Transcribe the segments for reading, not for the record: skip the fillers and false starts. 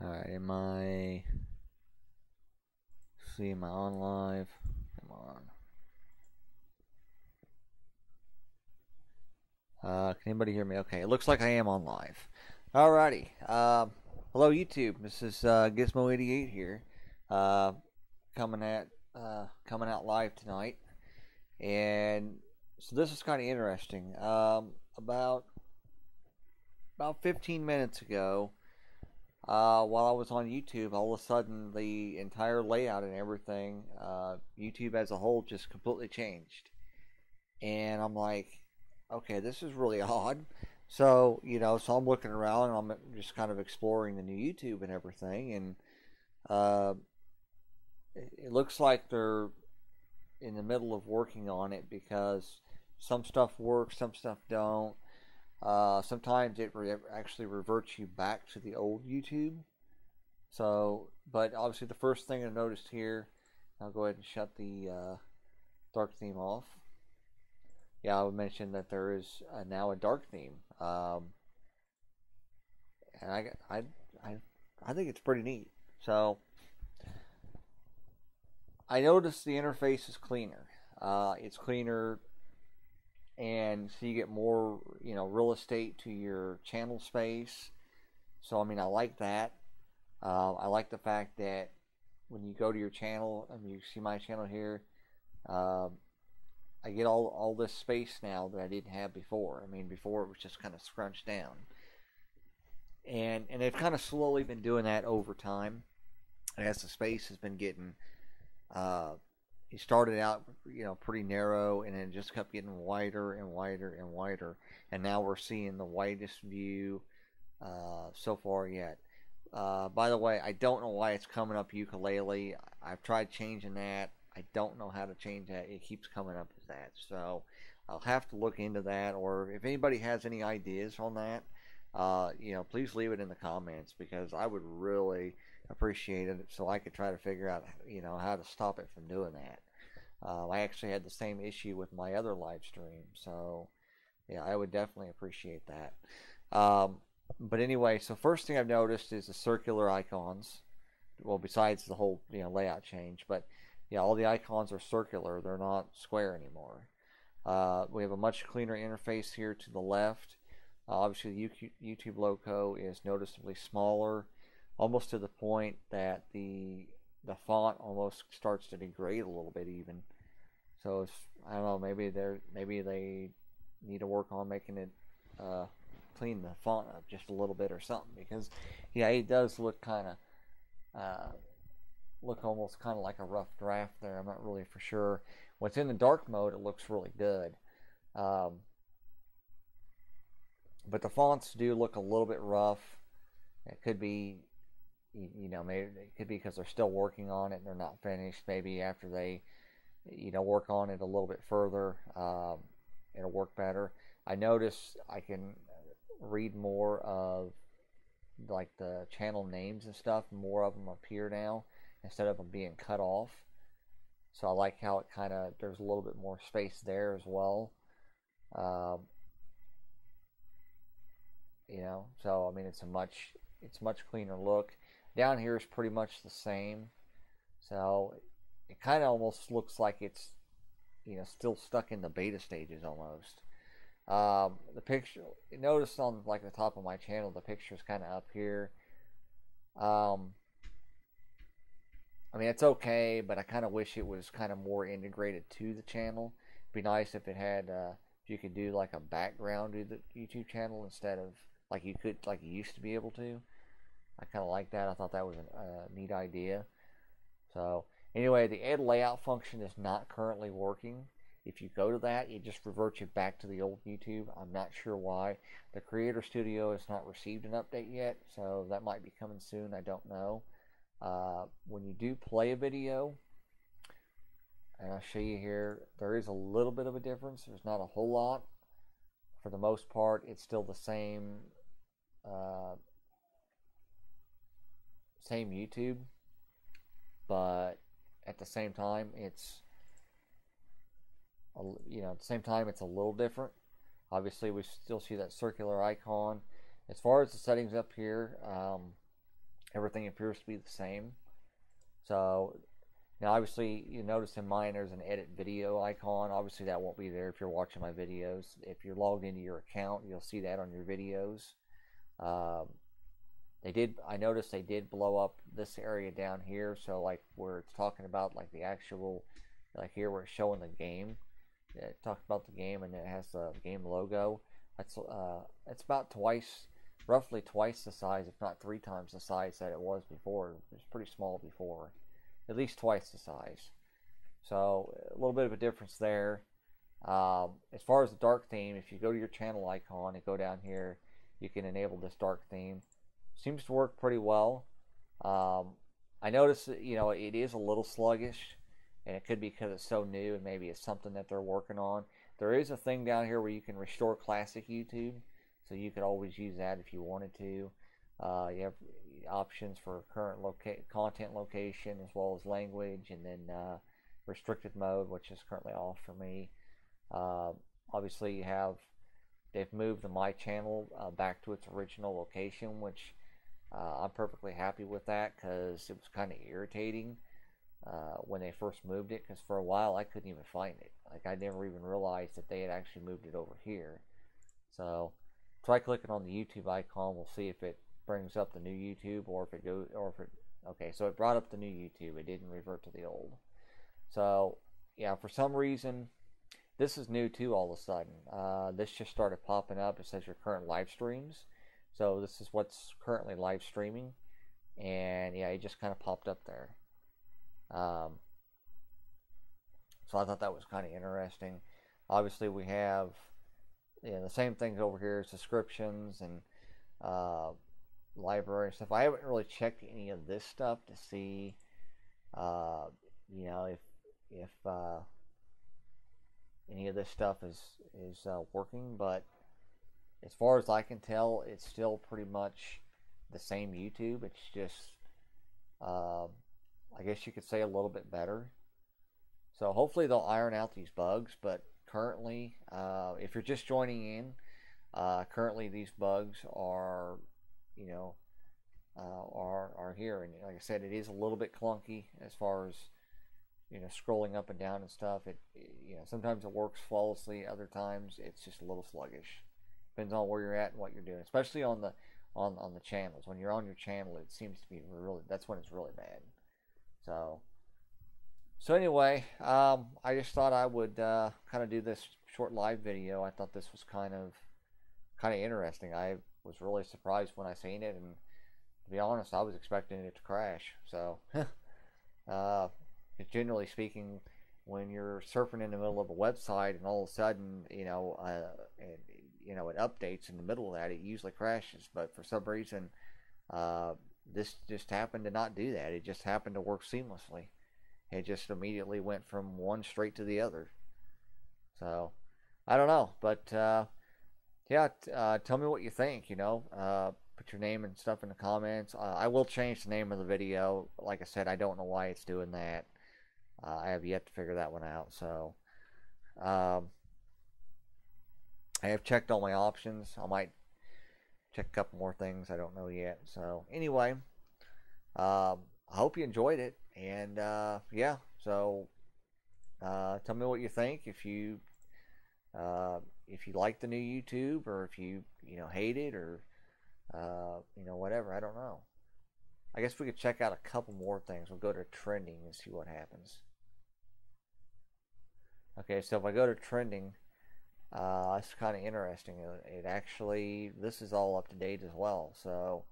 Alright, am I on live? Come on. Can anybody hear me? Okay, it looks like I am on live. Alrighty. Hello YouTube. This is Gizmo88 here. Uh, coming out live tonight. And so this is kind of interesting. About 15 minutes ago, while I was on YouTube, all of a sudden the entire layout and everything, YouTube as a whole, just completely changed. And I'm like, okay, this is really odd. So, so I'm looking around and I'm just kind of exploring the new YouTube and everything. And uh, it looks like they're in the middle of working on it because some stuff works, some stuff don't. Sometimes it actually reverts you back to the old YouTube. So, but obviously the first thing I noticed here, I'll go ahead and shut the dark theme off. Yeah, I would mention that there is now a dark theme, and I think it's pretty neat. So I noticed the interface is cleaner. It's cleaner, and so you get more, real estate to your channel space. So I mean, I like that. I like the fact that when you go to your channel, I mean, you see my channel here. I get all this space now that I didn't have before. I mean, before it was just kind of scrunched down, and they've kind of slowly been doing that over time as the space has been getting. It started out, pretty narrow, and then it just kept getting wider and wider and wider, and now we're seeing the widest view so far yet. By the way, I don't know why it's coming up ukulele. I've tried changing that. I don't know how to change that. It keeps coming up as that. So I'll have to look into that. Or if anybody has any ideas on that, please leave it in the comments because I would really appreciate it so I could try to figure out, how to stop it from doing that. I actually had the same issue with my other live stream. So yeah, I would definitely appreciate that. But anyway, so first thing I've noticed is the circular icons. Well, besides the whole, layout change, but yeah, all the icons are circular. They're not square anymore. We have a much cleaner interface here to the left. Obviously, the YouTube logo is noticeably smaller, almost to the point that the font almost starts to degrade a little bit even. So I don't know, maybe they need to work on making it clean the font up just a little bit or something, because yeah, it does look kind of look almost kind of like a rough draft there. I'm not really for sure. What's in the dark mode, it looks really good. But the fonts do look a little bit rough. It could be, maybe it could be because they're still working on it and they're not finished. Maybe after they, work on it a little bit further, it'll work better. I notice I can read more of like the channel names and stuff. More of them appear now instead of them being cut off. So I like how it kind of, there's a little bit more space there as well. So I mean, it's much cleaner look. Down here is pretty much the same. So it kind of almost looks like it's, still stuck in the beta stages almost. The picture, notice on like the top of my channel, the picture is kind of up here. I mean, it's okay, but I kind of wish it was kind of more integrated to the channel. It'd be nice if it had, if you could do like a background to the YouTube channel instead of like you used to be able to. I kind of like that. I thought that was a neat idea. So anyway, the add layout function is not currently working. If you go to that, it just reverts you back to the old YouTube. I'm not sure why. The Creator Studio has not received an update yet, so that might be coming soon. I don't know. When you do play a video, and I'll show you here, there is a little bit of a difference. There's not a whole lot. For the most part, it's still the same same YouTube, but at the same time, it's a little different. Obviously, we still see that circular icon. As far as the settings up here, everything appears to be the same. So now obviously you notice in mine there's an edit video icon. Obviously that won't be there if you're watching my videos. If you're logged into your account, you'll see that on your videos. I noticed they did blow up this area down here, so like where it's talking about like the actual, like here where it's showing the game, it talks about the game and it has the game logo. That's it's about roughly twice the size, if not 3 times the size that it was before. It was pretty small before, at least twice the size. So a little bit of a difference there. As far as the dark theme, if you go to your channel icon and go down here, you can enable this dark theme. Seems to work pretty well. I noticed that, you know, it is a little sluggish, and it could be because it's so new and maybe it's something that they're working on. There is a thing down here where you can restore classic YouTube, so you could always use that if you wanted to. You have options for current content location as well as language, and then restricted mode, which is currently off for me. Obviously they've moved the my channel back to its original location, which I'm perfectly happy with that, because it was kind of irritating when they first moved it, because for a while I couldn't even find it. Like, I never even realized that they had actually moved it over here. So try clicking on the YouTube icon. We'll see if it brings up the new YouTube, or if it goes, okay, so it brought up the new YouTube. It didn't revert to the old. So yeah, for some reason this is new too. All of a sudden, this just started popping up. It says your current live streams. So this is what's currently live streaming, and yeah, it just kind of popped up there. So I thought that was kind of interesting. Obviously, we have the same things over here: subscriptions and library and stuff. I haven't really checked any of this stuff to see, if any of this stuff is working, but as far as I can tell, it's still pretty much the same YouTube. It's just, I guess you could say, a little bit better. So hopefully they'll iron out these bugs, but currently, if you're just joining in, currently these bugs are, are here. And like I said, it is a little bit clunky as far as, scrolling up and down and stuff. Sometimes it works flawlessly, other times it's just a little sluggish. Depends on where you're at and what you're doing, especially on the channels. When you're on your channel, it seems to be that's when it's really bad. So anyway, I just thought I would kind of do this short live video. I thought this was kind of interesting. I was really surprised when I seen it, and to be honest, I was expecting it to crash. So generally speaking, when you're surfing in the middle of a website and all of a sudden, it updates in the middle of that, it usually crashes. But for some reason, this just happened to not do that. It just happened to work seamlessly. It just immediately went from one straight to the other. So I don't know, but yeah, tell me what you think. Put your name and stuff in the comments. I will change the name of the video. Like I said, I don't know why it's doing that. I have yet to figure that one out. So I have checked all my options. I might check a couple more things. I don't know yet. So anyway, I hope you enjoyed it. And yeah, so tell me what you think. If you like the new YouTube, or if you hate it, or whatever. I don't know. I guess we could check out a couple more things. We'll go to trending and see what happens. Okay, so if I go to trending, it's kind of interesting. It actually, this is all up to date as well. So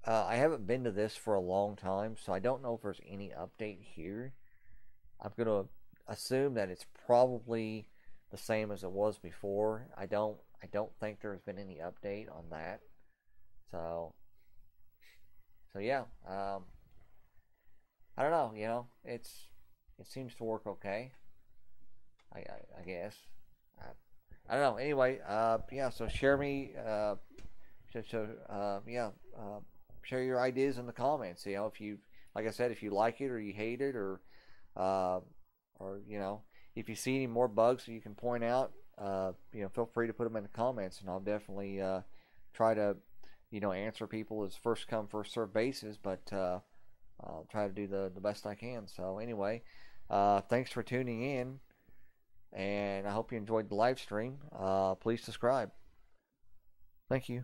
I haven't been to this for a long time, so I don't know if there's any update here. I'm going to assume that it's probably the same as it was before. I don't think there's been any update on that. So yeah, I don't know. It seems to work okay. I guess. I don't know. Anyway, yeah. So share me. Yeah. Share your ideas in the comments. If you, like I said, if you like it or you hate it, or if you see any more bugs that you can point out, feel free to put them in the comments, and I'll definitely try to, answer people as first come, first served basis, but I'll try to do the best I can. So anyway, thanks for tuning in, and I hope you enjoyed the live stream. Please subscribe. Thank you.